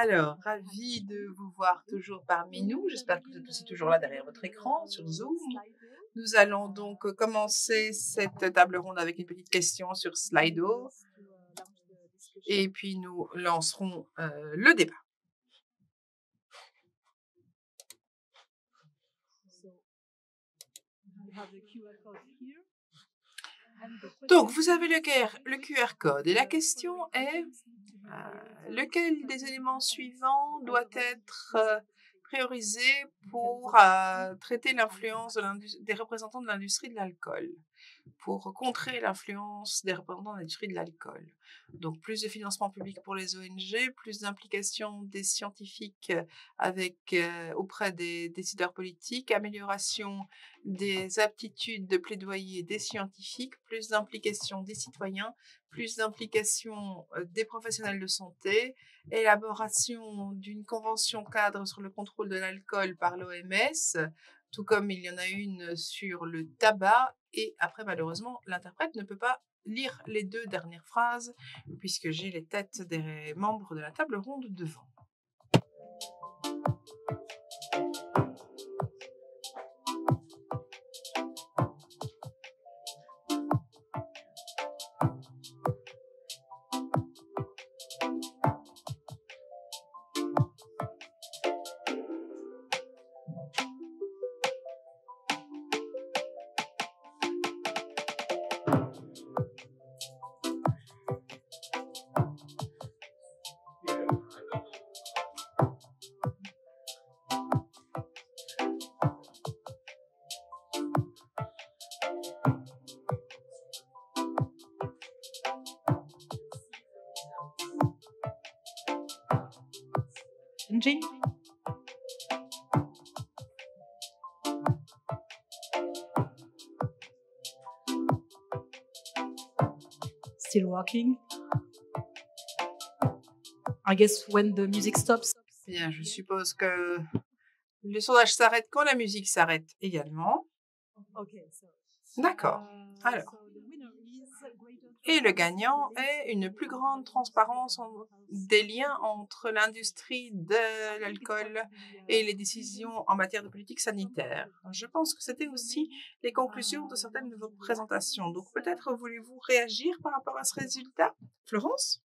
Alors, ravi de vous voir toujours parmi nous. J'espère que vous êtes aussi toujours là derrière votre écran sur Zoom. Nous allons donc commencer cette table ronde avec une petite question sur Slido et puis nous lancerons le débat. Donc, vous avez le QR code et la question est lequel des éléments suivants doit être priorisé pour traiter l'influence des représentants de l'industrie de l'alcool, pour contrer l'influence des représentants de l'industrie de l'alcool. Donc, plus de financement public pour les ONG, plus d'implication des scientifiques auprès des décideurs politiques, amélioration des aptitudes de plaidoyer des scientifiques, plus d'implication des citoyens, plus d'implication des professionnels de santé, élaboration d'une convention cadre sur le contrôle de l'alcool par l'OMS, tout comme il y en a une sur le tabac. Et après, malheureusement, l'interprète ne peut pas lire les deux dernières phrases puisque j'ai les têtes des membres de la table ronde devant. Benji? Still working? I guess when the music stops. Bien, je suppose que le sondage s'arrête quand la musique s'arrête également. D'accord. Alors. Et le gagnant est une plus grande transparence des liens entre l'industrie de l'alcool et les décisions en matière de politique sanitaire. Je pense que c'était aussi les conclusions de certaines de vos présentations. Donc peut-être voulez-vous réagir par rapport à ce résultat, Florence?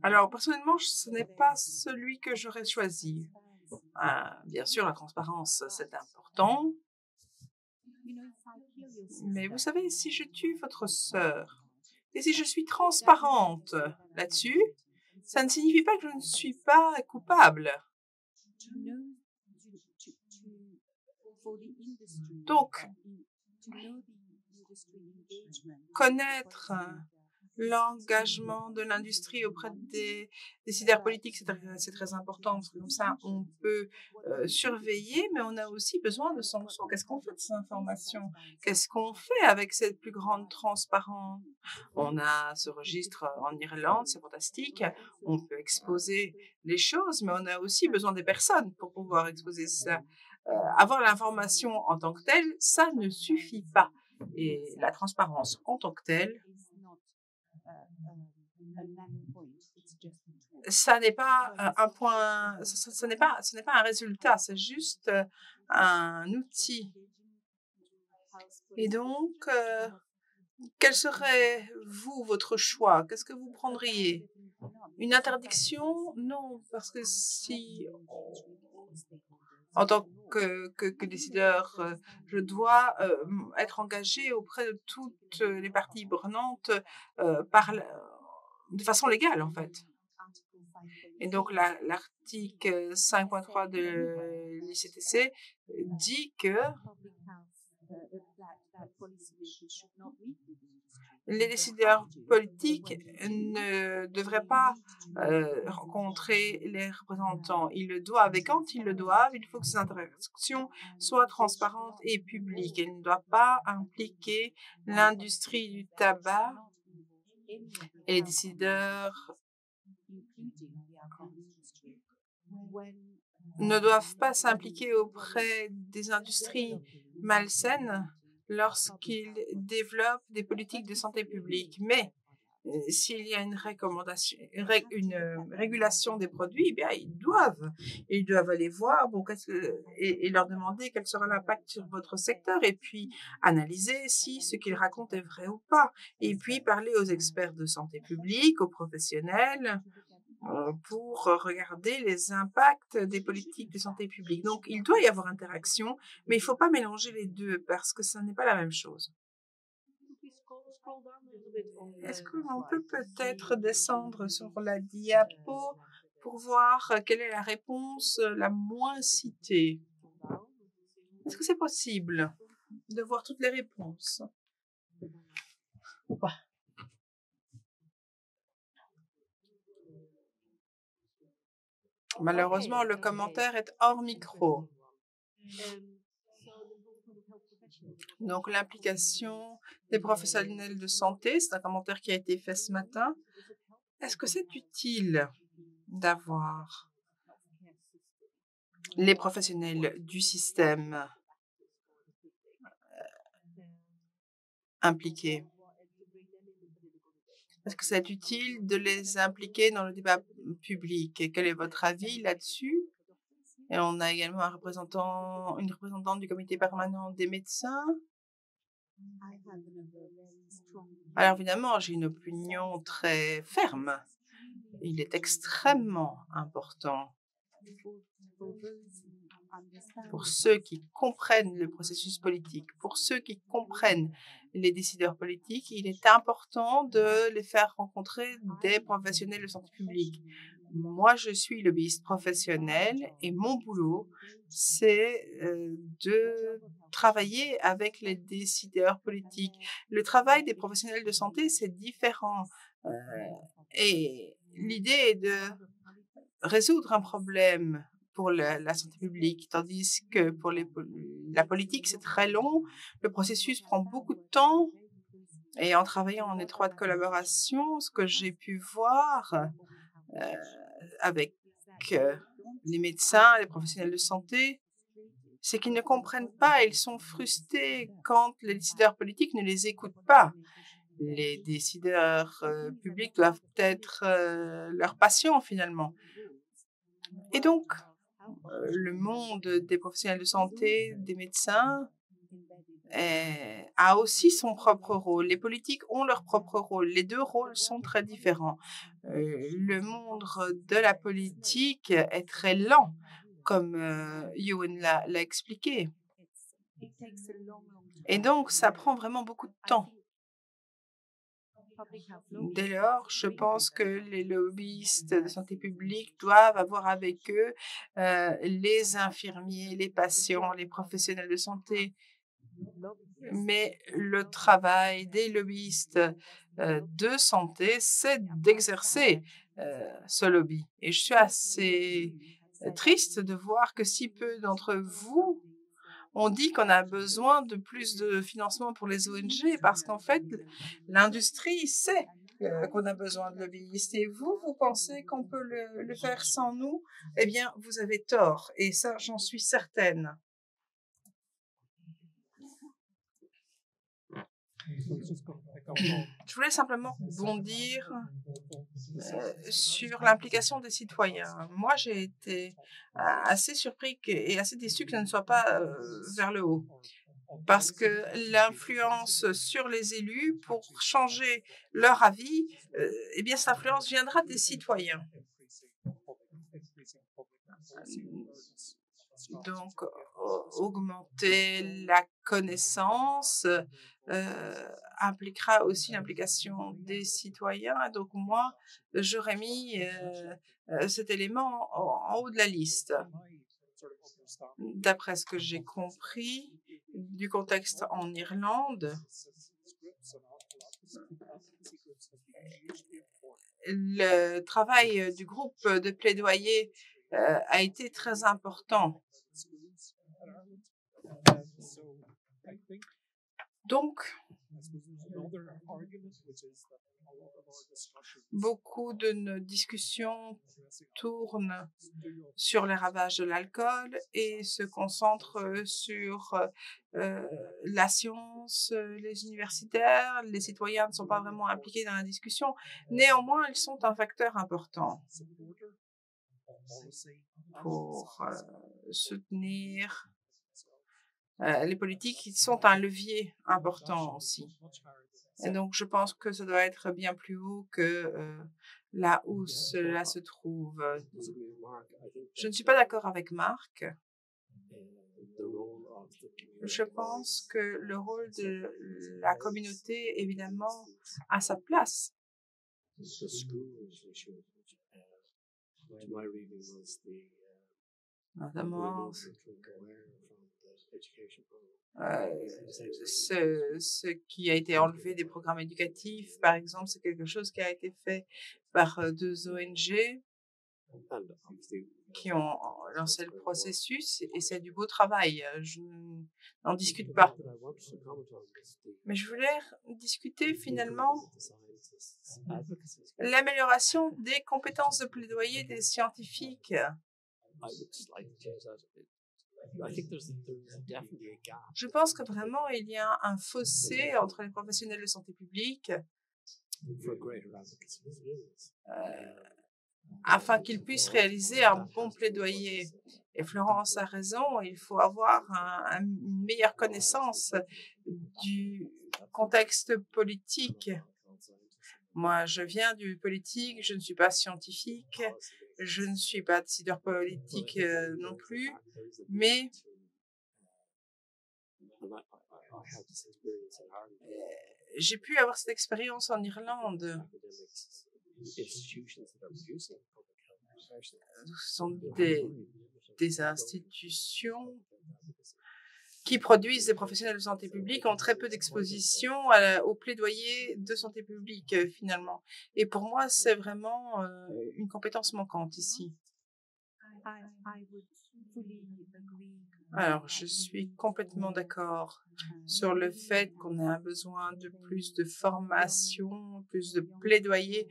Alors personnellement, ce n'est pas celui que j'aurais choisi. Bien sûr, la transparence, c'est important. Mais vous savez, si je tue votre sœur et si je suis transparente là-dessus, ça ne signifie pas que je ne suis pas coupable. Donc, connaître l'engagement de l'industrie auprès des décideurs politiques, c'est très important parce que comme ça, on peut surveiller, mais on a aussi besoin de sanctions. Qu'est-ce qu'on fait de ces informations? Qu'est-ce qu'on fait avec cette plus grande transparence? On a ce registre en Irlande, c'est fantastique. On peut exposer les choses, mais on a aussi besoin des personnes pour pouvoir exposer ça. Avoir l'information en tant que telle, ça ne suffit pas. Et la transparence en tant que telle, ça n'est pas un point, ce n'est pas un résultat, c'est juste un outil. Et donc, quel serait, vous, votre choix? Qu'est-ce que vous prendriez? Une interdiction? Non, parce que si, en tant que décideur, je dois être engagée auprès de toutes les parties prenantes de façon légale, en fait. Et donc, l'article 5.3 de l'ICTC dit que les décideurs politiques ne devraient pas rencontrer les représentants. Ils le doivent, et quand ils le doivent, il faut que ces interactions soient transparentes et publiques. Elles ne doivent pas impliquer l'industrie du tabac et les décideurs ne doivent pas s'impliquer auprès des industries malsaines lorsqu'ils développent des politiques de santé publique. Mais s'il y a une recommandation, une régulation des produits, eh bien, ils doivent aller voir, bon, et leur demander quel sera l'impact sur votre secteur, et puis analyser si ce qu'ils racontent est vrai ou pas, et puis parler aux experts de santé publique, aux professionnels, pour regarder les impacts des politiques de santé publique. Donc, il doit y avoir interaction, mais il ne faut pas mélanger les deux parce que ce n'est pas la même chose. Est-ce qu'on peut peut-être descendre sur la diapo pour voir quelle est la réponse la moins citée? Est-ce que c'est possible de voir toutes les réponses? Malheureusement, le commentaire est hors micro. Donc, l'implication des professionnels de santé, c'est un commentaire qui a été fait ce matin. Est-ce que c'est utile d'avoir les professionnels du système impliqués? Est-ce que c'est utile de les impliquer dans le débat public? Et quel est votre avis là-dessus? Et on a également une représentante du comité permanent des médecins. Alors évidemment, j'ai une opinion très ferme. Il est extrêmement important pour ceux qui comprennent le processus politique, pour ceux qui comprennent les décideurs politiques, il est important de les faire rencontrer des professionnels de santé publique. Moi, je suis lobbyiste professionnel et mon boulot, c'est de travailler avec les décideurs politiques. Le travail des professionnels de santé, c'est différent. Et l'idée est de résoudre un problème pour la santé publique, tandis que pour la politique, c'est très long. Le processus prend beaucoup de temps. Et en travaillant en étroite collaboration, ce que j'ai pu voir avec les médecins, les professionnels de santé, c'est qu'ils ne comprennent pas, ils sont frustrés quand les décideurs politiques ne les écoutent pas. Les décideurs publics doivent être leurs patients finalement. Et donc, le monde des professionnels de santé, des médecins, a aussi son propre rôle. Les politiques ont leur propre rôle. Les deux rôles sont très différents. Le monde de la politique est très lent, comme Ewan l'a expliqué. Et donc, ça prend vraiment beaucoup de temps. Dès lors, je pense que les lobbyistes de santé publique doivent avoir avec eux les infirmiers, les patients, les professionnels de santé. Mais le travail des lobbyistes de santé, c'est d'exercer ce lobby. Et je suis assez triste de voir que si peu d'entre vous ont dit qu'on a besoin de plus de financement pour les ONG parce qu'en fait, l'industrie sait qu'on a besoin de lobbyistes. Et vous, vous pensez qu'on peut le faire sans nous? Eh bien, vous avez tort. Et ça, j'en suis certaine. Je voulais simplement bondir sur l'implication des citoyens. Moi, j'ai été assez surpris et assez déçu que ça ne soit pas vers le haut. Parce que l'influence sur les élus pour changer leur avis, eh bien, cette influence viendra des citoyens. Donc, augmenter la connaissance impliquera aussi l'implication des citoyens. Donc, moi, j'aurais mis cet élément en haut de la liste. D'après ce que j'ai compris du contexte en Irlande, le travail du groupe de plaidoyer a été très important. Donc, beaucoup de nos discussions tournent sur les ravages de l'alcool et se concentrent sur la science France, les universitaires, les citoyens ne sont pas vraiment impliqués dans la discussion. Néanmoins, ils sont un facteur important pour soutenir les politiques. Ils sont un levier important aussi. Et donc, je pense que ça doit être bien plus haut que là où cela se trouve. Je ne suis pas d'accord avec Marc. Je pense que le rôle de la communauté, évidemment, a sa place. Notamment, ce qui a été enlevé des programmes éducatifs, par exemple, c'est quelque chose qui a été fait par 2 ONG qui ont lancé le processus et c'est du beau travail. Je n'en discute pas. Mais je voulais discuter finalement l'amélioration des compétences de plaidoyer des scientifiques. Je pense que vraiment il y a un fossé entre les professionnels de santé publique afin qu'ils puissent réaliser un bon plaidoyer. Et Florence a raison, il faut avoir une meilleure connaissance du contexte politique. Moi, je viens du politique, je ne suis pas scientifique, je ne suis pas décideur politique non plus, mais j'ai pu avoir cette expérience en Irlande. Ce sont des institutions qui produisent des professionnels de santé publique ont très peu d'exposition au plaidoyer de santé publique finalement. Et pour moi, c'est vraiment une compétence manquante ici. Alors, je suis complètement d'accord sur le fait qu'on a besoin de plus de formation, plus de plaidoyer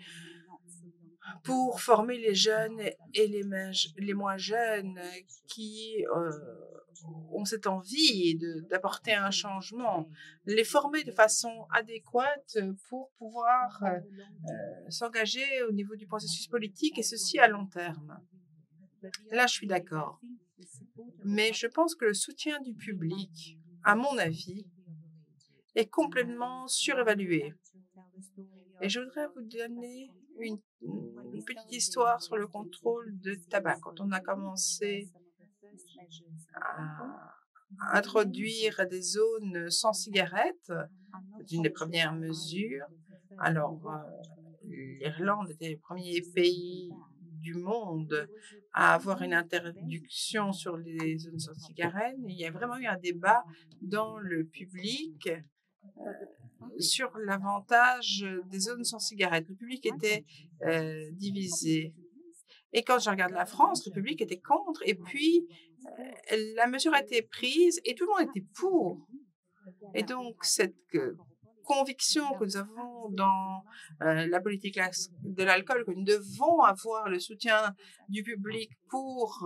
pour former les jeunes et les moins jeunes qui ont cette envie d'apporter un changement, les former de façon adéquate pour pouvoir s'engager au niveau du processus politique et ceci à long terme. Là, je suis d'accord. Mais je pense que le soutien du public, à mon avis, est complètement surévalué. Et je voudrais vous donner une petite histoire sur le contrôle de tabac. Quand on a commencé à introduire des zones sans cigarettes, c'est une des premières mesures. Alors, l'Irlande était le premier pays du monde à avoir une interdiction sur les zones sans cigarettes. Il y a vraiment eu un débat dans le public sur l'avantage des zones sans cigarettes. Le public était divisé. Et quand je regarde la France, le public était contre. Et puis, la mesure a été prise et tout le monde était pour. Et donc, cette conviction que nous avons dans la politique de l'alcool, que nous devons avoir le soutien du public pour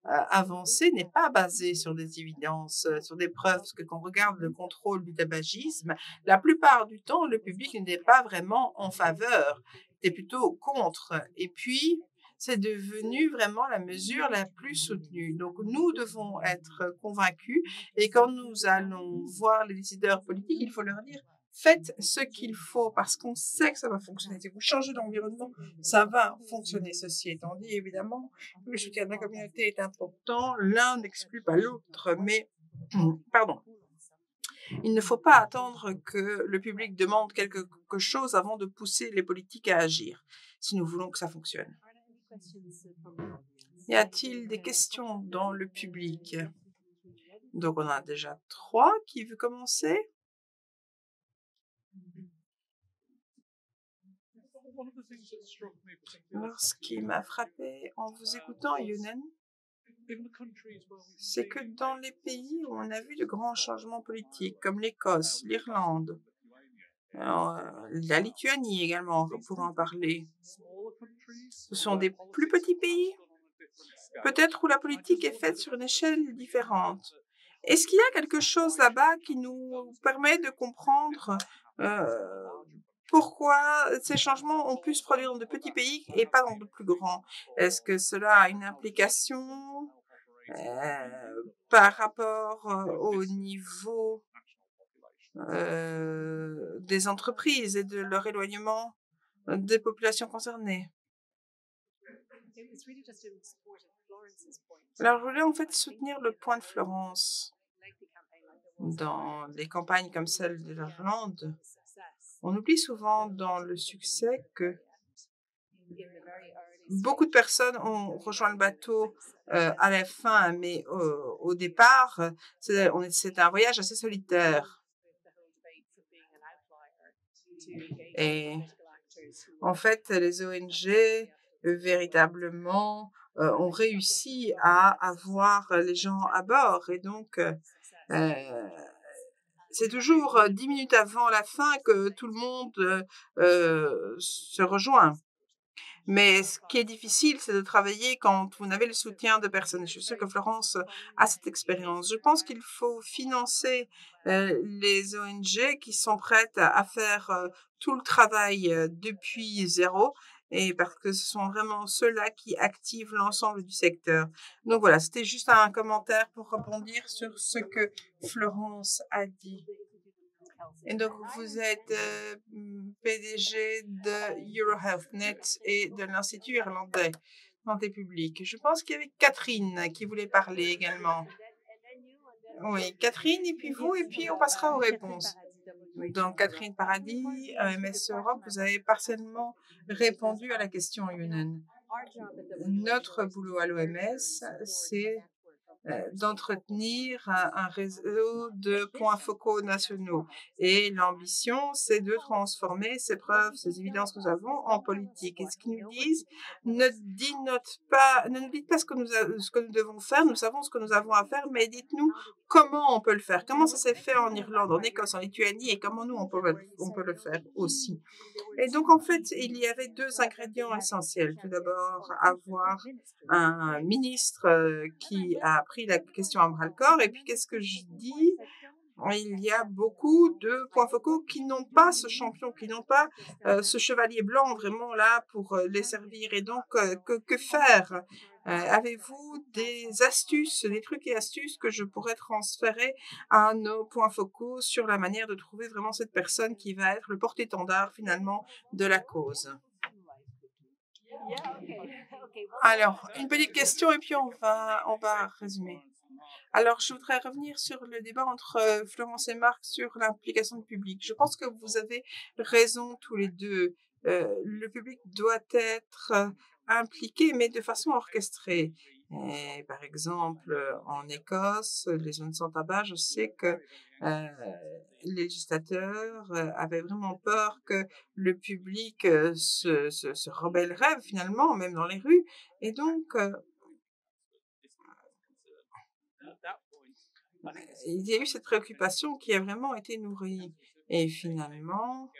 avancer, n'est pas basée sur des évidences, sur des preuves. Parce que quand on regarde le contrôle du tabagisme, la plupart du temps, le public n'était pas vraiment en faveur, était plutôt contre. Et puis, c'est devenu vraiment la mesure la plus soutenue. Donc, nous devons être convaincus et quand nous allons voir les décideurs politiques, il faut leur dire faites ce qu'il faut parce qu'on sait que ça va fonctionner. Si vous changez l'environnement, ça va fonctionner. Ceci étant dit, évidemment, le soutien de la communauté est important. L'un n'exclut pas l'autre, mais pardon. Il ne faut pas attendre que le public demande quelque chose avant de pousser les politiques à agir, si nous voulons que ça fonctionne. Y a-t-il des questions dans le public? Donc, on a déjà 3 qui veulent commencer. Alors, ce qui m'a frappé en vous écoutant, Younen, c'est que dans les pays où on a vu de grands changements politiques, comme l'Écosse, l'Irlande, la Lituanie également, on pourra en parler, ce sont des plus petits pays, peut-être où la politique est faite sur une échelle différente. Est-ce qu'il y a quelque chose là-bas qui nous permet de comprendre pourquoi ces changements ont pu se produire dans de petits pays et pas dans de plus grands? Est-ce que cela a une implication par rapport au niveau des entreprises et de leur éloignement des populations concernées? Alors, je voulais en fait soutenir le point de Florence. Dans des campagnes comme celle de l'Irlande, on oublie souvent dans le succès que beaucoup de personnes ont rejoint le bateau à la fin, mais au départ, c'était un voyage assez solitaire. Et en fait, les ONG, véritablement, ont réussi à avoir les gens à bord. Et donc, c'est toujours 10 minutes avant la fin que tout le monde se rejoint. Mais ce qui est difficile, c'est de travailler quand vous n'avez le soutien de personne. Je suis sûre que Florence a cette expérience. Je pense qu'il faut financer les ONG qui sont prêtes à faire tout le travail depuis zéro, et parce que ce sont vraiment ceux-là qui activent l'ensemble du secteur. Donc voilà, c'était juste un commentaire pour rebondir sur ce que Florence a dit. Et donc, vous êtes PDG de EuroHealthNet et de l'Institut irlandais santé publique. Je pense qu'il y avait Catherine qui voulait parler également. Oui, Catherine, et puis vous, et puis on passera aux réponses. Donc, Catherine Paradis, MS Europe, vous avez partiellement répondu à la question, Yunen. Notre boulot à l'OMS, c'est d'entretenir un réseau de points focaux nationaux. Et l'ambition, c'est de transformer ces preuves, ces évidences que nous avons en politique. Et ce qu'ils nous disent, ne nous dites pas ce que nous devons faire, nous savons ce que nous avons à faire, mais dites-nous comment on peut le faire, comment ça s'est fait en Irlande, en Écosse, en Lituanie, et comment nous, on peut le faire aussi. Et donc, en fait, il y avait deux ingrédients essentiels. Tout d'abord, avoir un ministre qui a pris la question à bras-le-corps. Et puis, qu'est-ce que je dis? Il y a beaucoup de points focaux qui n'ont pas ce champion, qui n'ont pas ce chevalier blanc vraiment là pour les servir. Et donc, que faire? Avez-vous des astuces, des trucs et astuces que je pourrais transférer à nos points focaux sur la manière de trouver vraiment cette personne qui va être le porte-étendard finalement de la cause? Alors, une petite question et puis on va résumer. Alors, je voudrais revenir sur le débat entre Florence et Marc sur l'implication du public. Je pense que vous avez raison tous les deux. Le public doit être impliqué, mais de façon orchestrée. Et, par exemple, en Écosse, les zones sans tabac, je sais que les législateurs avaient vraiment peur que le public se rebellerait finalement, même dans les rues. Et donc, il y a eu cette préoccupation qui a vraiment été nourrie. Et finalement,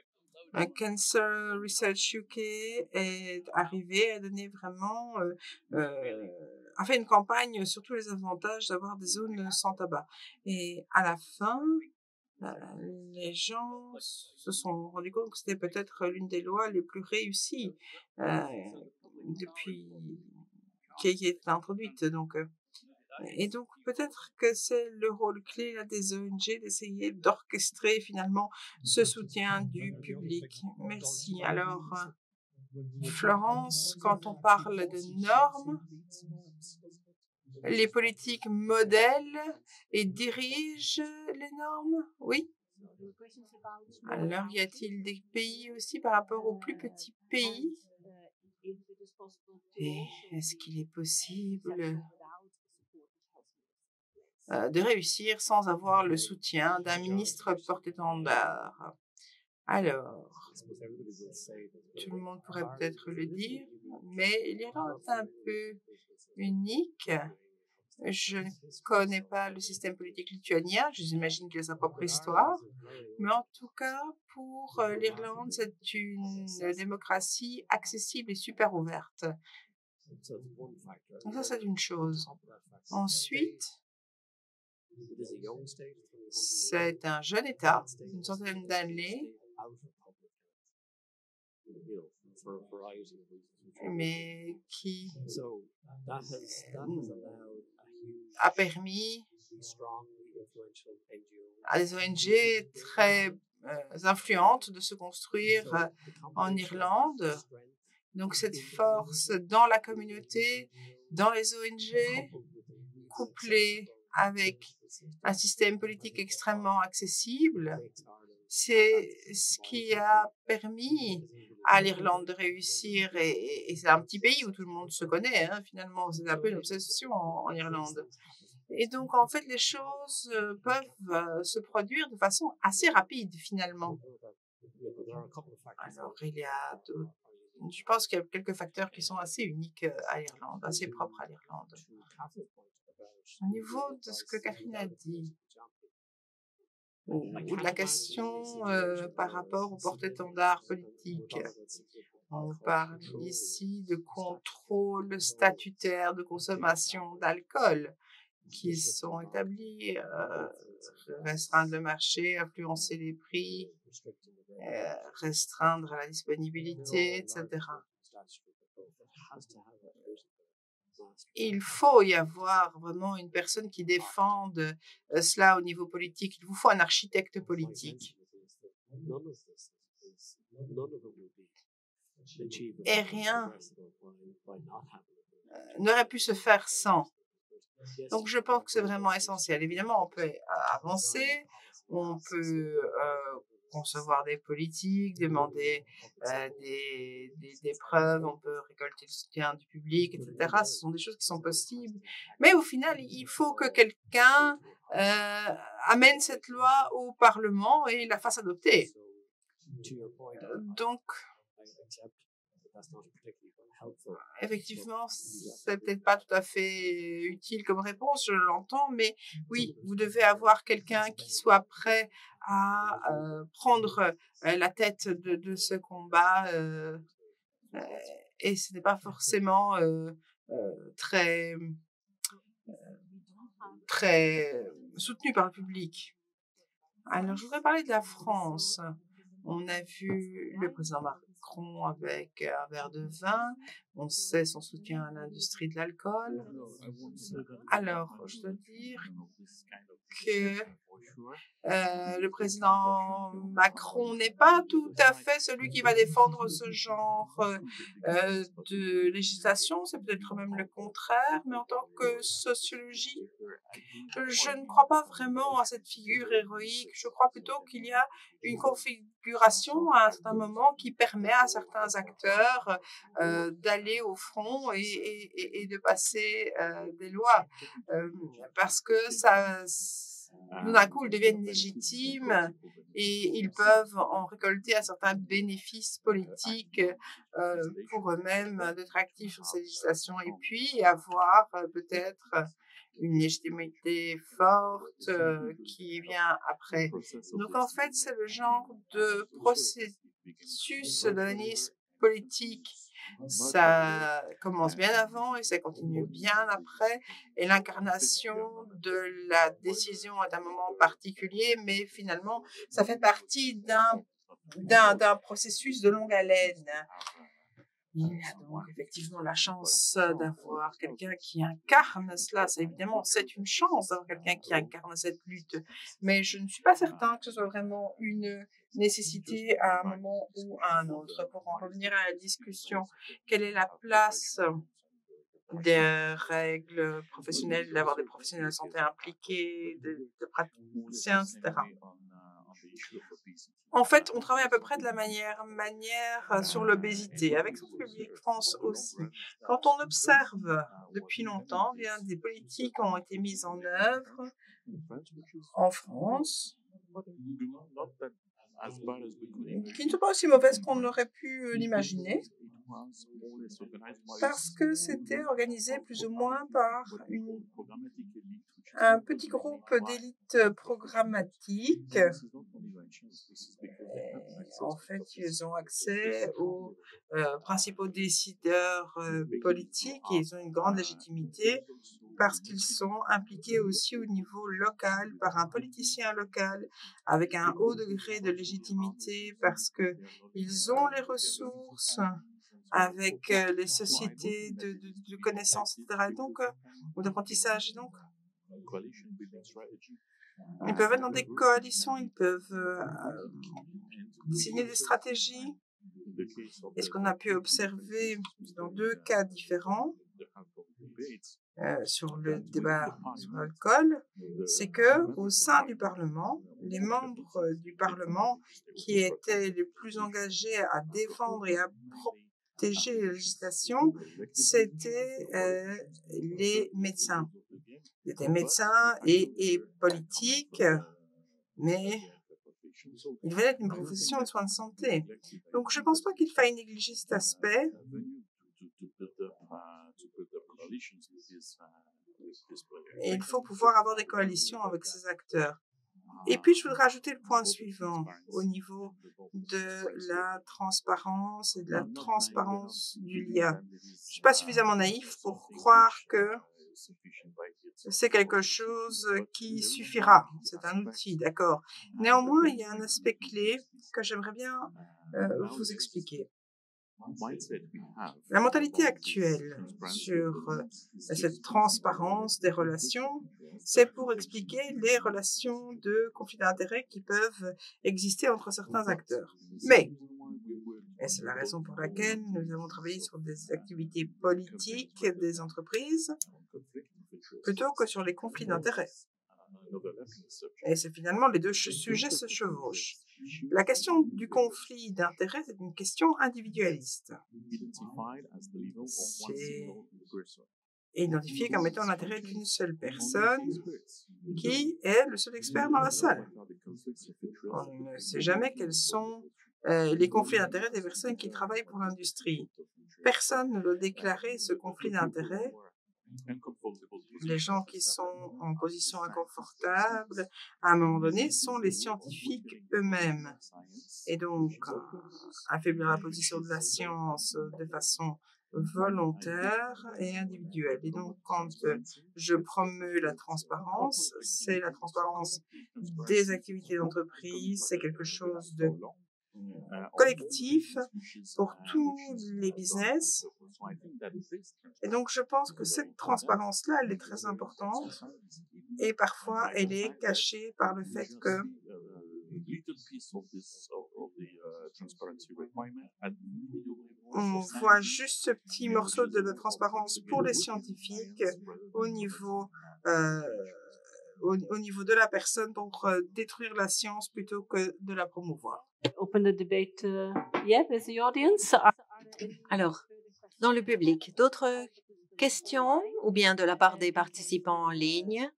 Cancer Research UK est arrivé à donner vraiment, a fait une campagne sur tous les avantages d'avoir des zones sans tabac. Et à la fin, les gens se sont rendus compte que c'était peut-être l'une des lois les plus réussies depuis qui a été introduite. Donc, et donc, peut-être que c'est le rôle clé là, des ONG d'essayer d'orchestrer finalement ce soutien du public. Merci. Alors, Florence, quand on parle de normes, les politiques modèlent et dirigent les normes? Oui. Alors, y a-t-il des pays aussi par rapport aux plus petits pays? Et est-ce qu'il est possible de réussir sans avoir le soutien d'un ministre porte-étendard? Alors, tout le monde pourrait peut-être le dire, mais l'Irlande est un peu unique. Je ne connais pas le système politique lituanien, j'imagine qu'il a sa propre histoire, mais en tout cas, pour l'Irlande, c'est une démocratie accessible et super ouverte. Donc ça, c'est une chose. Ensuite, C'est un jeune État, une centaine d'années, mais qui a permis à des ONG très influentes de se construire en Irlande. Donc cette force dans la communauté, dans les ONG, couplée avec un système politique extrêmement accessible, c'est ce qui a permis à l'Irlande de réussir. Et c'est un petit pays où tout le monde se connaît, hein, finalement. C'est un peu une obsession en Irlande. Et donc, en fait, les choses peuvent se produire de façon assez rapide, finalement. Alors, je pense qu'il y a quelques facteurs qui sont assez uniques à l'Irlande, assez propres à l'Irlande. Au niveau de ce que Catherine a dit, ou de la question par rapport au porte-étendard politique, on parle ici de contrôle statutaire de consommation d'alcool qui sont établis, restreindre le marché, influencer les prix, restreindre la disponibilité, etc. Il faut y avoir vraiment une personne qui défende cela au niveau politique. Il vous faut un architecte politique. Et rien n'aurait pu se faire sans. Donc, je pense que c'est vraiment essentiel. Évidemment, on peut avancer, on peut concevoir des politiques, demander des preuves, on peut récolter le soutien du public, etc. Ce sont des choses qui sont possibles. Mais au final, il faut que quelqu'un amène cette loi au Parlement et la fasse adopter. Donc, effectivement, c'est peut-être pas tout à fait utile comme réponse, je l'entends, mais oui, vous devez avoir quelqu'un qui soit prêt à prendre la tête de ce combat et ce n'est pas forcément très soutenu par le public. Alors, je voudrais parler de la France. On a vu le président Macron avec un verre de vin. On sait son soutien à l'industrie de l'alcool. Alors, je dois dire que le président Macron n'est pas tout à fait celui qui va défendre ce genre de législation. C'est peut-être même le contraire, mais en tant que sociologie, je ne crois pas vraiment à cette figure héroïque. Je crois plutôt qu'il y a une configuration à un certain moment qui permet à certains acteurs d'aller au front et de passer des lois. Parce que ça, tout d'un coup, ils deviennent légitimes et ils peuvent en récolter un certain bénéfice politique pour eux-mêmes d'être actifs sur ces législations et puis avoir peut-être une légitimité forte qui vient après. Donc en fait, c'est le genre de processus d'analyse politique. Ça commence bien avant et ça continue bien après. Et l'incarnation de la décision est un moment particulier, mais finalement, ça fait partie d'un processus de longue haleine. Il a donc effectivement la chance d'avoir quelqu'un qui incarne cela. C'est une chance d'avoir quelqu'un qui incarne cette lutte. Mais je ne suis pas certain que ce soit vraiment une nécessité à un moment ou à un autre. Pour en revenir à la discussion, quelle est la place des règles professionnelles, d'avoir des professionnels de santé impliqués, de praticiens, etc. En fait, on travaille à peu près de la manière sur l'obésité, avec Santé publique France aussi. Quand on observe depuis longtemps, bien des politiques ont été mises en œuvre en France, qui ne sont pas aussi mauvaises qu'on aurait pu l'imaginer, parce que c'était organisé plus ou moins par un petit groupe d'élite programmatique. En fait, ils ont accès aux principaux décideurs politiques et ils ont une grande légitimité parce qu'ils sont impliqués aussi au niveau local par un politicien local avec un haut degré de légitimité parce qu'ils ont les ressources avec les sociétés de connaissances, etc. Donc, ou d'apprentissage. Donc, ils peuvent être dans des coalitions, ils peuvent signer des stratégies. Et ce qu'on a pu observer dans deux cas différents sur le débat sur l'alcool, c'est que au sein du Parlement, les membres du Parlement qui étaient les plus engagés à défendre et à protéger la législation, c'était les médecins. C'était médecins et politiques, mais il venait d'une profession de soins de santé. Donc, je ne pense pas qu'il faille négliger cet aspect. Et il faut pouvoir avoir des coalitions avec ces acteurs. Et puis, je voudrais ajouter le point suivant au niveau de la transparence et de la transparence du lien. Je ne suis pas suffisamment naïf pour croire que c'est quelque chose qui suffira. C'est un outil, d'accord. Néanmoins, il y a un aspect clé que j'aimerais bien vous expliquer. La mentalité actuelle sur cette transparence des relations, c'est pour expliquer les relations de conflit d'intérêts qui peuvent exister entre certains acteurs. Mais, et c'est la raison pour laquelle nous avons travaillé sur des activités politiques des entreprises plutôt que sur les conflits d'intérêts. Et c'est finalement les deux sujets se chevauchent. La question du conflit d'intérêts est une question individualiste. C'est identifié comme étant l'intérêt d'une seule personne qui est le seul expert dans la salle. On ne sait jamais quels sont les conflits d'intérêts des personnes qui travaillent pour l'industrie. Personne ne doit déclarer ce conflit d'intérêts. Les gens qui sont en position inconfortable, à un moment donné, sont les scientifiques eux-mêmes. Et donc, affaiblir la position de la science de façon volontaire et individuelle. Et donc, quand je promeus la transparence, c'est la transparence des activités d'entreprise, c'est quelque chose de collectif pour tous les business. Et donc, je pense que cette transparence-là, elle est très importante et parfois, elle est cachée par le fait que on voit juste ce petit morceau de la transparence pour les scientifiques au niveau de la personne pour détruire la science plutôt que de la promouvoir. Open the debate, with the audience. Alors, dans le public, d'autres questions ou bien de la part des participants en ligne?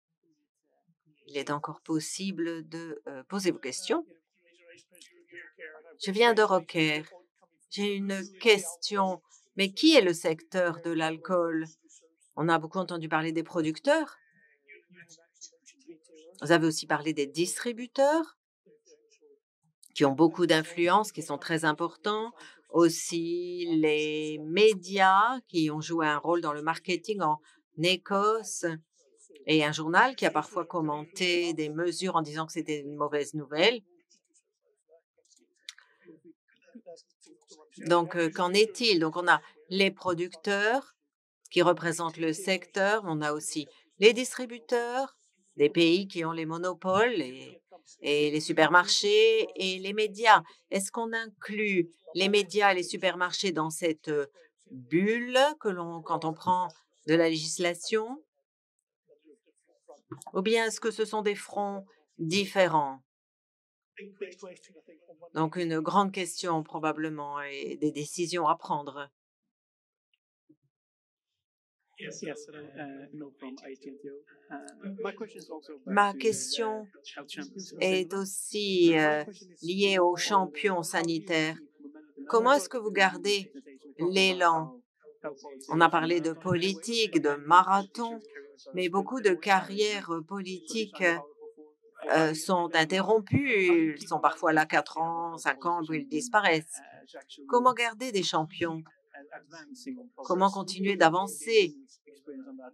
Il est encore possible de poser vos questions. Je viens de Rocker. J'ai une question. Mais qui est le secteur de l'alcool? On a beaucoup entendu parler des producteurs. Vous avez aussi parlé des distributeurs qui ont beaucoup d'influence, qui sont très importants. Aussi les médias qui ont joué un rôle dans le marketing en Écosse et un journal qui a parfois commenté des mesures en disant que c'était une mauvaise nouvelle. Donc, qu'en est-il? Donc, on a les producteurs qui représentent le secteur, on a aussi les distributeurs, des pays qui ont les monopoles et les supermarchés et les médias. Est-ce qu'on inclut les médias et les supermarchés dans cette bulle quand on prend de la législation? Ou bien est-ce que ce sont des fronts différents? Donc, une grande question probablement et des décisions à prendre. Ma question est aussi liée aux champions sanitaires. Comment est-ce que vous gardez l'élan? On a parlé de politique, de marathon, mais beaucoup de carrières politiques sont interrompues. Ils sont parfois là 4 ans, 5 ans, puis ils disparaissent. Comment garder des champions Comment continuer d'avancer?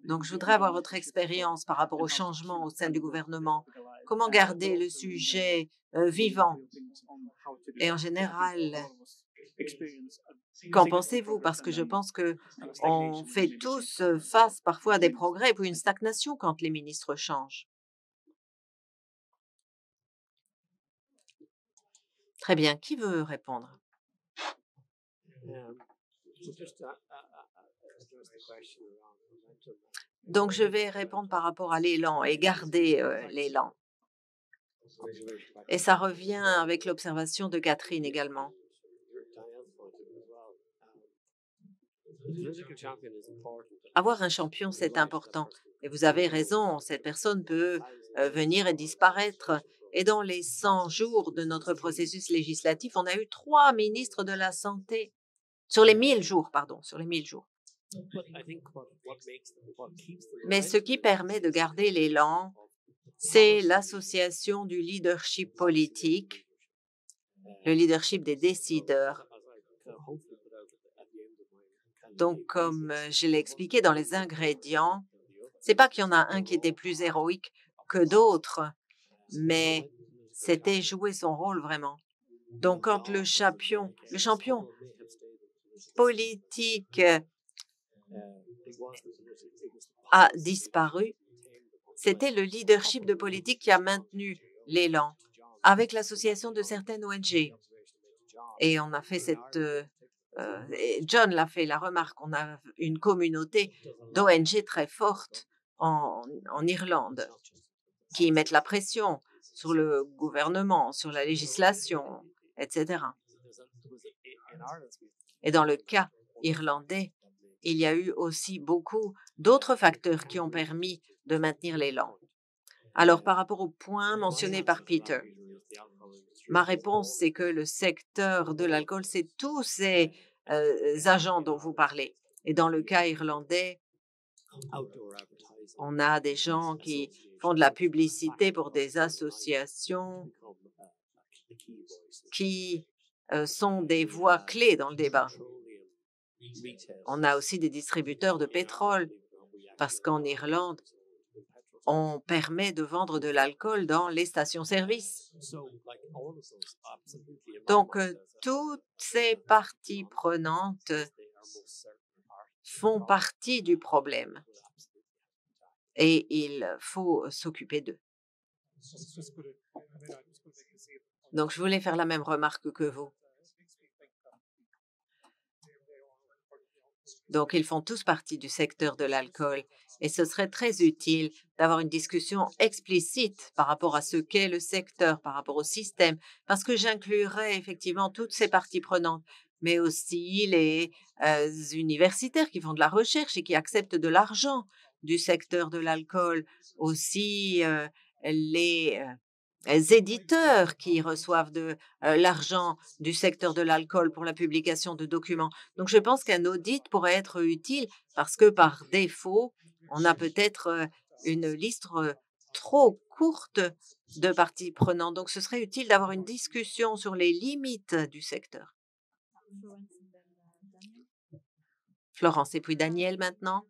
Donc, je voudrais avoir votre expérience par rapport au changement au sein du gouvernement. Comment garder le sujet vivant? Et en général, qu'en pensez-vous? Parce que je pense que on fait tous face parfois à des progrès puis une stagnation quand les ministres changent. Très bien. Qui veut répondre? Donc, je vais répondre par rapport à l'élan et garder l'élan. Et ça revient avec l'observation de Catherine également. Avoir un champion, c'est important. Et vous avez raison, cette personne peut venir et disparaître. Et dans les 100 jours de notre processus législatif, on a eu 3 ministres de la Santé. Sur les 1000 jours, pardon, sur les 1000 jours. Mais ce qui permet de garder l'élan, c'est l'association du leadership politique, le leadership des décideurs. Donc, comme je l'ai expliqué dans les ingrédients, c'est pas qu'il y en a un qui était plus héroïque que d'autres, mais c'était jouer son rôle vraiment. Donc, quand le champion politique a disparu, c'était le leadership de politique qui a maintenu l'élan avec l'association de certaines ONG. Et on a fait et John l'a fait la remarque, on a une communauté d'ONG très forte en Irlande qui mettent la pression sur le gouvernement, sur la législation, etc. Et dans le cas irlandais, il y a eu aussi beaucoup d'autres facteurs qui ont permis de maintenir l'élan. Alors, par rapport au point mentionné par Peter, ma réponse, c'est que le secteur de l'alcool, c'est tous ces agents dont vous parlez. Et dans le cas irlandais, on a des gens qui font de la publicité pour des associations qui sont des voix clés dans le débat. On a aussi des distributeurs de pétrole parce qu'en Irlande, on permet de vendre de l'alcool dans les stations-service. Donc, toutes ces parties prenantes font partie du problème et il faut s'occuper d'eux. Donc, je voulais faire la même remarque que vous. Donc, ils font tous partie du secteur de l'alcool et ce serait très utile d'avoir une discussion explicite par rapport à ce qu'est le secteur, par rapport au système, parce que j'inclurais effectivement toutes ces parties prenantes, mais aussi les universitaires qui font de la recherche et qui acceptent de l'argent du secteur de l'alcool, aussi les éditeurs qui reçoivent de l'argent du secteur de l'alcool pour la publication de documents. Donc, je pense qu'un audit pourrait être utile parce que par défaut, on a peut-être une liste trop courte de parties prenantes. Donc, ce serait utile d'avoir une discussion sur les limites du secteur. Florence et puis Daniel maintenant.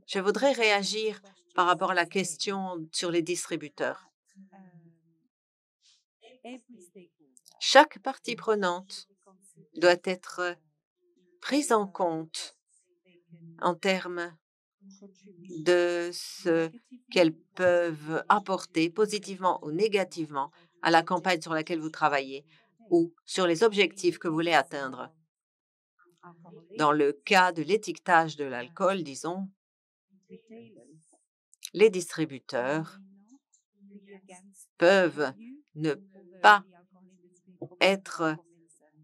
Je voudrais réagir par rapport à la question sur les distributeurs. Chaque partie prenante doit être prise en compte en termes de ce qu'elles peuvent apporter positivement ou négativement à la campagne sur laquelle vous travaillez ou sur les objectifs que vous voulez atteindre. Dans le cas de l'étiquetage de l'alcool, disons, les distributeurs peuvent ne pas être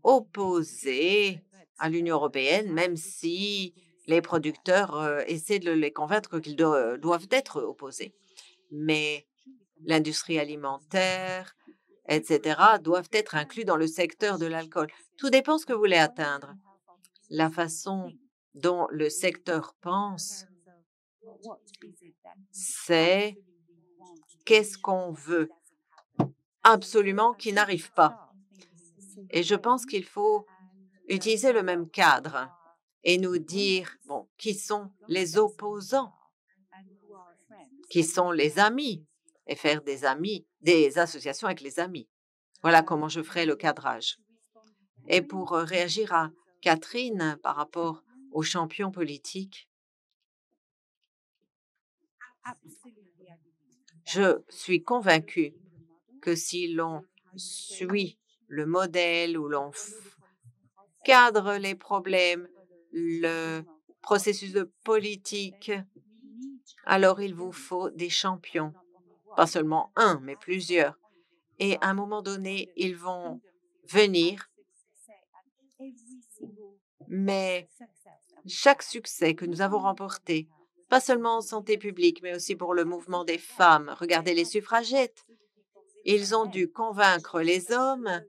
opposés à l'Union européenne, même si les producteurs essaient de les convaincre qu'ils doivent être opposés. Mais l'industrie alimentaire, etc., doivent être inclus dans le secteur de l'alcool. Tout dépend de ce que vous voulez atteindre. La façon dont le secteur pense, c'est qu'est-ce qu'on veut absolument qui n'arrive pas. Et je pense qu'il faut utiliser le même cadre et nous dire, bon, qui sont les opposants, qui sont les amis, et faire des amis, des associations avec les amis. Voilà comment je ferai le cadrage. Et pour réagir à Catherine par rapport aux champions politiques, je suis convaincue que si l'on suit le modèle où l'on cadre les problèmes, le processus de politique, alors il vous faut des champions, pas seulement un, mais plusieurs. Et à un moment donné, ils vont venir, mais chaque succès que nous avons remporté, pas seulement en santé publique, mais aussi pour le mouvement des femmes, regardez les suffragettes, ils ont dû convaincre les hommes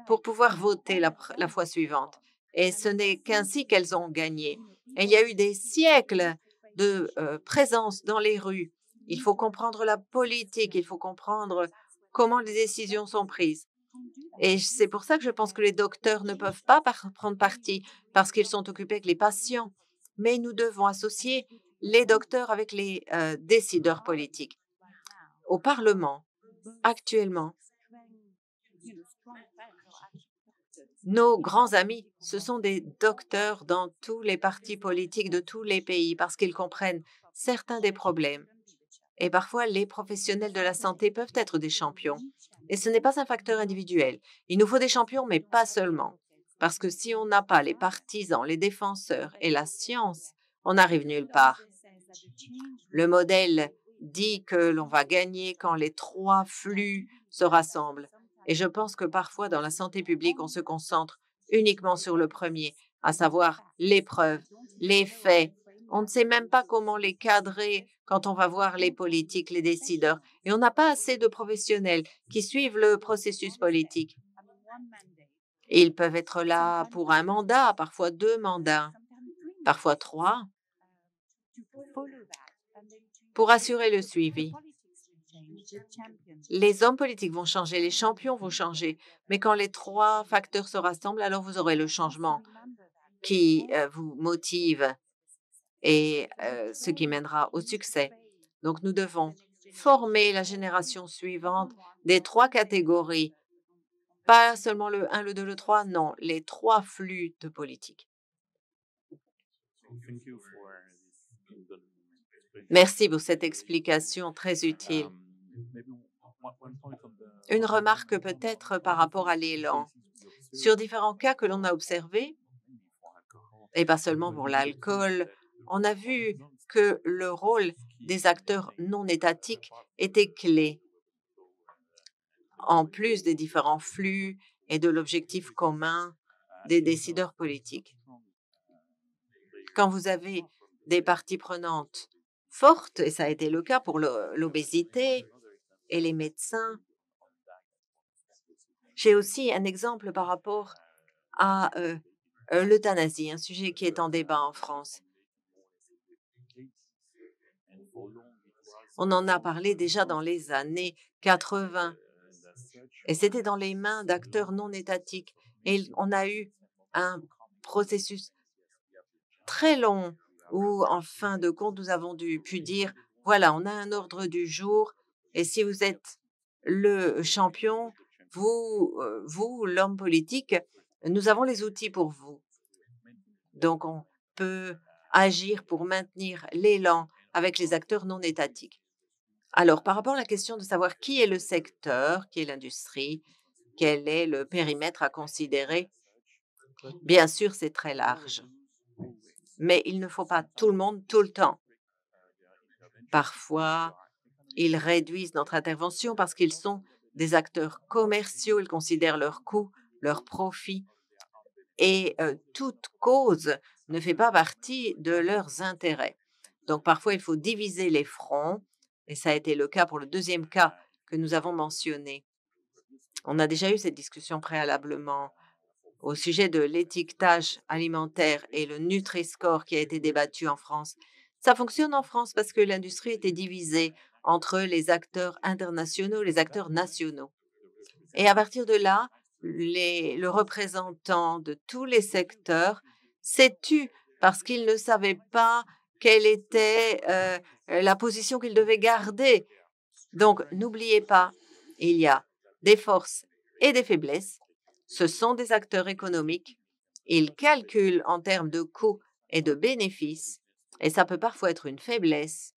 pour pouvoir voter la fois suivante. Et ce n'est qu'ainsi qu'elles ont gagné. Et il y a eu des siècles de présence dans les rues. Il faut comprendre la politique, il faut comprendre comment les décisions sont prises. Et c'est pour ça que je pense que les docteurs ne peuvent pas prendre parti parce qu'ils sont occupés avec les patients. Mais nous devons associer les docteurs avec les décideurs politiques. Au Parlement, actuellement, nos grands amis, ce sont des docteurs dans tous les partis politiques de tous les pays parce qu'ils comprennent certains des problèmes. Et parfois, les professionnels de la santé peuvent être des champions. Et ce n'est pas un facteur individuel. Il nous faut des champions, mais pas seulement. Parce que si on n'a pas les partisans, les défenseurs et la science, on n'arrive nulle part. Le modèle dit que l'on va gagner quand les trois flux se rassemblent. Et je pense que parfois, dans la santé publique, on se concentre uniquement sur le premier, à savoir les preuves, les faits. On ne sait même pas comment les cadrer quand on va voir les politiques, les décideurs. Et on n'a pas assez de professionnels qui suivent le processus politique. Ils peuvent être là pour un mandat, parfois 2 mandats, parfois 3, pour assurer le suivi. Les hommes politiques vont changer, les champions vont changer, mais quand les 3 facteurs se rassemblent, alors vous aurez le changement qui vous motive et ce qui mènera au succès. Donc, nous devons former la génération suivante des 3 catégories, pas seulement le 1, le 2, le 3, non, les 3 flux de politique. Merci pour cette explication très utile. Une remarque peut-être par rapport à l'élan. Sur différents cas que l'on a observés, et pas seulement pour l'alcool, on a vu que le rôle des acteurs non étatiques était clé. En plus des différents flux et de l'objectif commun des décideurs politiques. Quand vous avez des parties prenantes fortes, et ça a été le cas pour l'obésité et les médecins, j'ai aussi un exemple par rapport à l'euthanasie, un sujet qui est en débat en France. On en a parlé déjà dans les années 80 et c'était dans les mains d'acteurs non étatiques. Et on a eu un processus très long où, en fin de compte, nous avons pu dire, voilà, on a un ordre du jour et si vous êtes le champion, vous, l'homme politique, nous avons les outils pour vous. Donc, on peut agir pour maintenir l'élan avec les acteurs non étatiques. Alors, par rapport à la question de savoir qui est le secteur, qui est l'industrie, quel est le périmètre à considérer, bien sûr, c'est très large. Mais il ne faut pas tout le monde tout le temps. Parfois, ils réduisent notre intervention parce qu'ils sont des acteurs commerciaux, ils considèrent leurs coûts, leurs profits et toute cause ne fait pas partie de leurs intérêts. Donc, parfois, il faut diviser les fronts et ça a été le cas pour le deuxième cas que nous avons mentionné. On a déjà eu cette discussion préalablement au sujet de l'étiquetage alimentaire et le Nutri-Score qui a été débattu en France. Ça fonctionne en France parce que l'industrie était divisée entre les acteurs internationaux et les acteurs nationaux. Et à partir de là, le représentant de tous les secteurs s'est tu parce qu'il ne savait pas quelle était la position qu'il devait garder. Donc, n'oubliez pas, il y a des forces et des faiblesses. Ce sont des acteurs économiques. Ils calculent en termes de coûts et de bénéfices. Et ça peut parfois être une faiblesse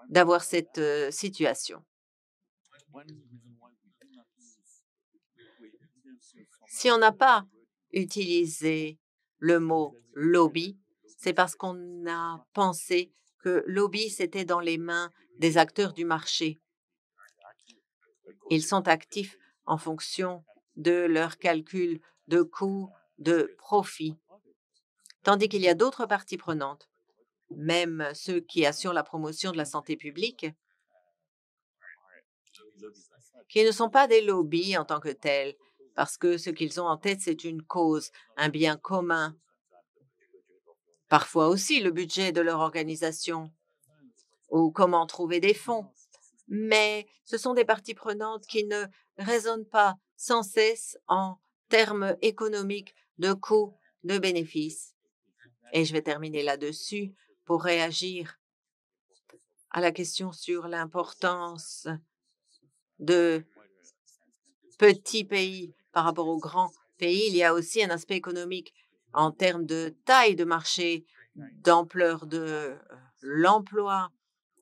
d'avoir cette situation. Si on n'a pas utilisé le mot lobby, c'est parce qu'on a pensé que lobby, c'était dans les mains des acteurs du marché. Ils sont actifs en fonction de leurs calculs de coûts, de profit. Tandis qu'il y a d'autres parties prenantes, même ceux qui assurent la promotion de la santé publique, qui ne sont pas des lobbies en tant que tels, parce que ce qu'ils ont en tête, c'est une cause, un bien commun, parfois aussi le budget de leur organisation ou comment trouver des fonds. Mais ce sont des parties prenantes qui ne raisonnent pas sans cesse en termes économiques de coûts, de bénéfices. Et je vais terminer là-dessus pour réagir à la question sur l'importance de petits pays par rapport aux grands pays. Il y a aussi un aspect économique en termes de taille de marché, d'ampleur de l'emploi,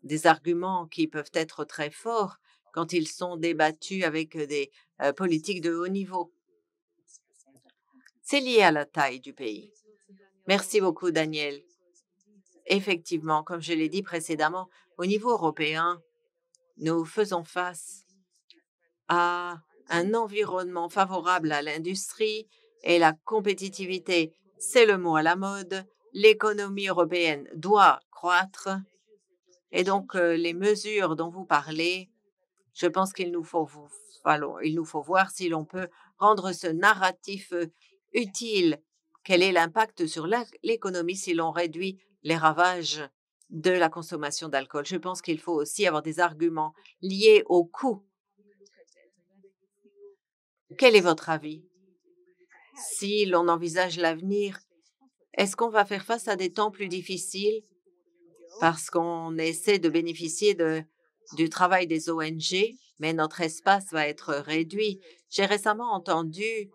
des arguments qui peuvent être très forts quand ils sont débattus avec des politiques de haut niveau. C'est lié à la taille du pays. Merci beaucoup, Daniel. Effectivement, comme je l'ai dit précédemment, au niveau européen, nous faisons face à un environnement favorable à l'industrie et la compétitivité. C'est le mot à la mode. L'économie européenne doit croître. Et donc, les mesures dont vous parlez, je pense qu'il nous faut voir si l'on peut rendre ce narratif utile. Quel est l'impact sur l'économie si l'on réduit les ravages de la consommation d'alcool? Je pense qu'il faut aussi avoir des arguments liés au coût. Quel est votre avis? Si l'on envisage l'avenir, est-ce qu'on va faire face à des temps plus difficiles parce qu'on essaie de bénéficier du travail des ONG, mais notre espace va être réduit? J'ai récemment entendu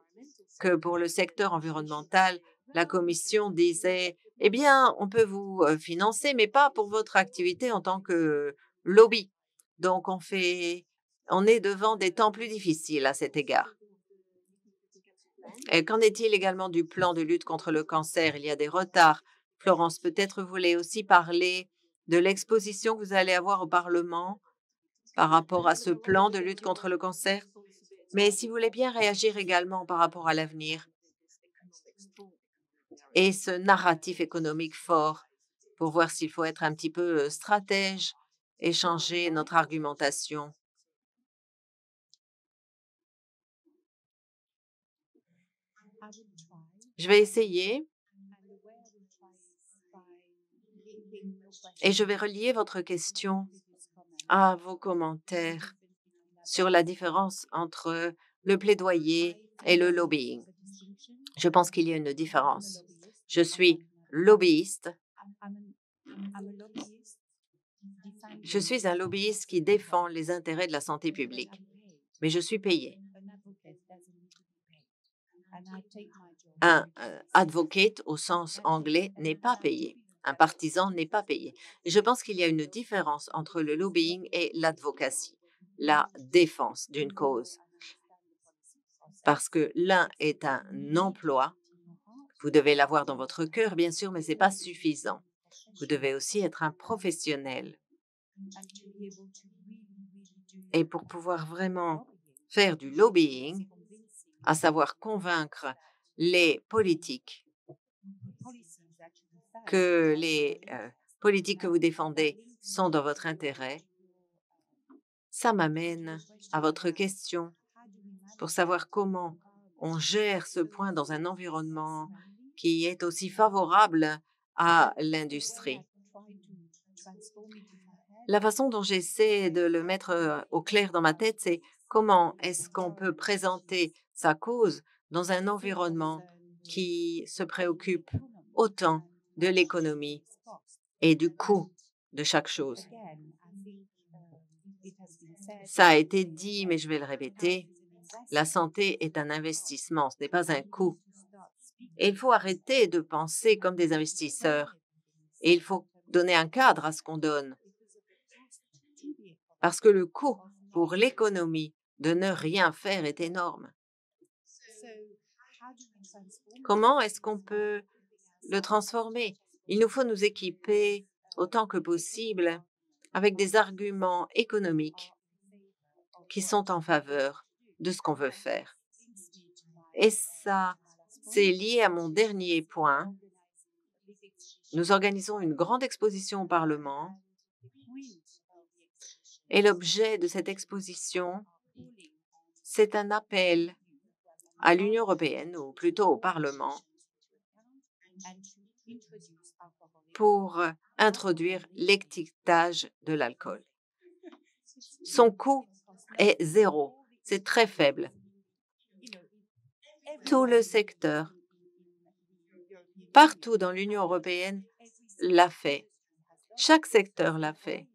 que pour le secteur environnemental, la Commission disait, eh bien, on peut vous financer, mais pas pour votre activité en tant que lobby. Donc, on est devant des temps plus difficiles à cet égard. Et qu'en est-il également du plan de lutte contre le cancer? Il y a des retards. Florence, peut-être vous voulez aussi parler de l'exposition que vous allez avoir au Parlement par rapport à ce plan de lutte contre le cancer. Mais si vous voulez bien réagir également par rapport à l'avenir et ce narratif économique fort pour voir s'il faut être un petit peu stratège et changer notre argumentation. Je vais essayer et je vais relier votre question à vos commentaires sur la différence entre le plaidoyer et le lobbying. Je pense qu'il y a une différence. Je suis lobbyiste. Je suis un lobbyiste qui défend les intérêts de la santé publique, mais je suis payé. Un advocate au sens anglais n'est pas payé. Un partisan n'est pas payé. Et je pense qu'il y a une différence entre le lobbying et l'advocacy, la défense d'une cause. Parce que l'un est un emploi. Vous devez l'avoir dans votre cœur, bien sûr, mais ce n'est pas suffisant. Vous devez aussi être un professionnel. Et pour pouvoir vraiment faire du lobbying, à savoir convaincre les politiques que les politiques que vous défendez sont dans votre intérêt, ça m'amène à votre question pour savoir comment on gère ce point dans un environnement qui est aussi favorable à l'industrie. La façon dont j'essaie de le mettre au clair dans ma tête, c'est Comment est-ce qu'on peut présenter sa cause dans un environnement qui se préoccupe autant de l'économie et du coût de chaque chose? Ça a été dit, mais je vais le répéter, la santé est un investissement, ce n'est pas un coût. Et il faut arrêter de penser comme des investisseurs. Et il faut donner un cadre à ce qu'on donne. Parce que le coût pour l'économie de ne rien faire est énorme. Comment est-ce qu'on peut le transformer? Il nous faut nous équiper autant que possible avec des arguments économiques qui sont en faveur de ce qu'on veut faire. Et ça, c'est lié à mon dernier point. Nous organisons une grande exposition au Parlement et l'objet de cette exposition, c'est un appel à l'Union européenne, ou plutôt au Parlement, pour introduire l'étiquetage de l'alcool. Son coût est 0, c'est très faible. Tout le secteur, partout dans l'Union européenne, l'a fait. Chaque secteur l'a fait.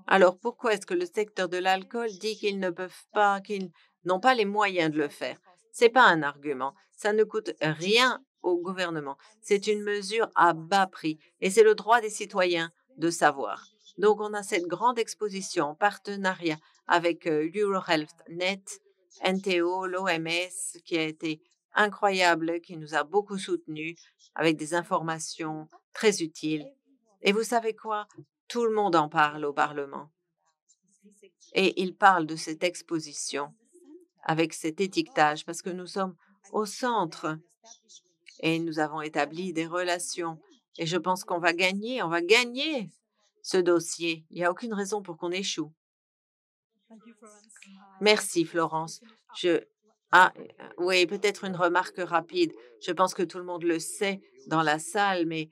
Alors pourquoi est-ce que le secteur de l'alcool dit qu'ils ne peuvent pas, qu'ils n'ont pas les moyens de le faire? Ce n'est pas un argument. Ça ne coûte rien au gouvernement. C'est une mesure à bas prix et c'est le droit des citoyens de savoir. Donc, on a cette grande exposition en partenariat avec EuroHealthNet, NTO, l'OMS, qui a été incroyable, qui nous a beaucoup soutenus avec des informations très utiles. Et vous savez quoi? Tout le monde en parle au Parlement. Et il parle de cette exposition avec cet étiquetage parce que nous sommes au centre et nous avons établi des relations. Et je pense qu'on va gagner ce dossier. Il n'y a aucune raison pour qu'on échoue. Merci, Florence. Oui, peut-être une remarque rapide. Je pense que tout le monde le sait dans la salle, mais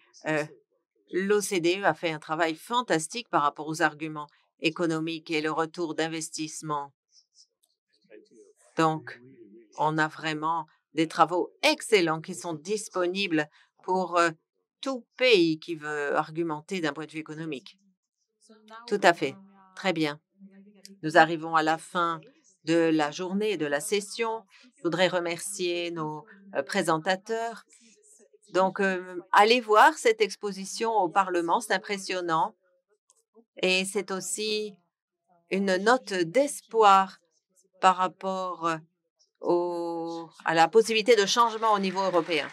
l'OCDE a fait un travail fantastique par rapport aux arguments économiques et le retour d'investissement. Donc, on a vraiment des travaux excellents qui sont disponibles pour tout pays qui veut argumenter d'un point de vue économique. Tout à fait. Très bien. Nous arrivons à la fin de la journée, de la session. Je voudrais remercier nos présentateurs. Donc, allez voir cette exposition au Parlement, c'est impressionnant. Et c'est aussi une note d'espoir par rapport à la possibilité de changement au niveau européen.